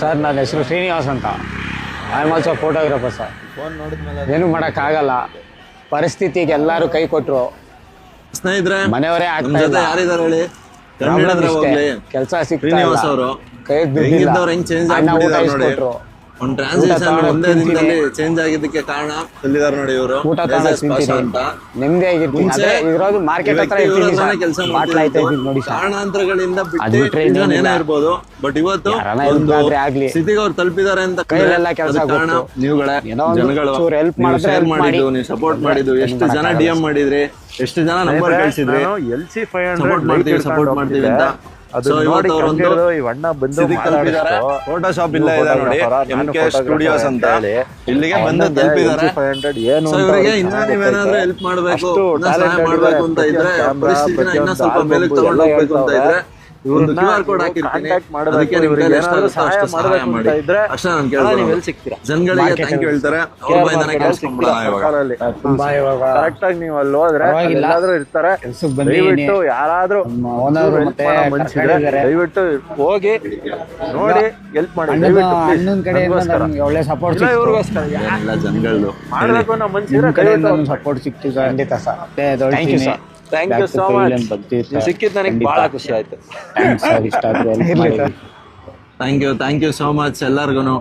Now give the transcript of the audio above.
Sir ನನ್ನ ಹೆಸರು ಶ್ರೀನಿವಾಸ್ ಅಂತ. I am also photographer sir. ಏನು ಮಾಡೋಕ್ಕಾಗಲ್ಲ, ಪರಿಸ್ಥಿತಿಗೆ ಎಲ್ಲರೂ ಕೈ ಕೊಟ್ಟರು. ಸ್ನೇಹಿತರೆ ಮನೆಯವರೇ ನಮ್ಮ ಜೊತೆ ಯಾರಿದ್ದಾರೆ ಹೇಳಿ? ಕೆಲಸ ಶ್ರೀನಿವಾಸ್ ಅವರು ಕೈ ಹೆಂಗಿದ್ದವ್ರು ಹೆಂಗ್ ಚೇಂಜ್ ಆಗ್ಬಿಟ್ಟಿದ್ದಾರೆ ನೋಡಿ. ಒಂದು ಟ್ರಾನ್ಸಿಷನ್ ಒಂದೇ ದಿನದಲ್ಲಿ ಚೇಂಜ್ ಆಗಿದ್ದಕ್ಕೆ ಕಾರಣ ಎಲ್ಲಿದ್ದಾರೆ ನೋಡಿ ಇವರು. ಊಟ ಅಂತ ನೆಮ್ಮದಿ ಆಗಿರ್ತೀನಿ. ಮಾರ್ಕೆಟ್ ಹತ್ರ ಕೆಲಸ ನೋಡಿ ಕಾರಣಾಂತರಗಳಿಂದ ಬಿಟ್ಟು ಏನೇ ಇರ್ಬೋದು, ಬಟ್ ಇವತ್ತು ಒಂದು ಸ್ಥಿತಿಗೆ ಅವ್ರು ತಲುಪಿದ್ದಾರೆ ಅಂತ ಕೈಲೆಲ್ಲ ಕೆಲಸ ಕಾರಣ ನೀವುಗಳೇ, ಜನಗಳು ಶೇರ್ ಮಾಡಿದ್ದು, ನೀವು ಸಪೋರ್ಟ್ ಮಾಡಿದ್ದು, ಎಷ್ಟು ಜನ DM ಮಾಡಿದ್ರಿ, ಎಷ್ಟು ಜನ ನಂಬರ್ ಕಳಿಸಿದ್ರಿ, ಸಪೋರ್ಟ್ ಮಾಡ್ತೀವಿ ಅಂತ. ಫೋಟೋ ಶಾಪ್ ಇಲ್ಲ ಇದೆ ನೋಡಿ, MK ಸ್ಟುಡಿಯೋಸ್ ಅಂತ, ಇಲ್ಲಿಗೆ ಬಂದು ತಲುಪಿದ್ದಾರೆ. ಇವರಿಗೆ ಇನ್ನ ನೀವೇನಾದ್ರೂ ಹೆಲ್ಪ್ ಮಾಡ್ಬೇಕು, ಸಹಾಯ ಮಾಡ್ಬೇಕು ಅಂತ ಇದ್ರೆ, ಪರಿಸ್ಥಿತಿನ ಇನ್ನ ಸ್ವಲ್ಪ ಮೇಲೆ ತಗೊಂಡು ಹೋಗ್ಬೇಕು ಅಂತ ಇದ್ರೆ ಒಂದು QR ಕೋಡ್ ಹಾಕಿರ್ತೀನಿ, ಅದಕ್ಕೆ ನಿಮ್ಗೆ ಎಷ್ಟು ಸಹಾಯ ಮಾಡಿ ಅಷ್ಟೇ ನಾನು ಕೇಳ್ತೀನಿ. ಜನಗಳಿಗೆ ಥ್ಯಾಂಕ್ ಯು ಹೇಳ್ತಾರೆ, ಅವ್ರ ಬಾಯಿಂದಾನೆ ಕೇಳಿಸ್ಕೊಂಡ್ಬಿಡೋಣ. ಇವಾಗ ಕರೆಕ್ಟ್ ಆಗಿ ನೀವು ಅಲ್ಲಿ ಹೋದ್ರೆ ಎಲ್ಲಾದ್ರೂ ಇರ್ತಾರೆ. ದಯವಿಟ್ಟು ಯಾರಾದ್ರೂ ದಯವಿಟ್ಟು ಹೋಗಿ ನೋಡಿ, ಹೆಲ್ಪ್ ಮಾಡಿ. ಒಳ್ಳೆ ಸಪೋರ್ಟ್ ಎಲ್ಲ ಜನಗಳು ಮಾಡ್ಬೇಕು ಅನ್ನೋ ಮನ್ಸಿದ್ರೆ ಸಪೋರ್ಟ್ ಸಿಕ್ತು ಖಂಡಿತ sir. Thank you so much. ಸಿಕ್ಕಿದ್ದು ನನಗೆ ಬಹಳ ಖುಷಿ ಆಯ್ತು. ಥ್ಯಾಂಕ್ ಯು ಸೋ ಮಚ್ ಎಲ್ಲರಿಗೂ.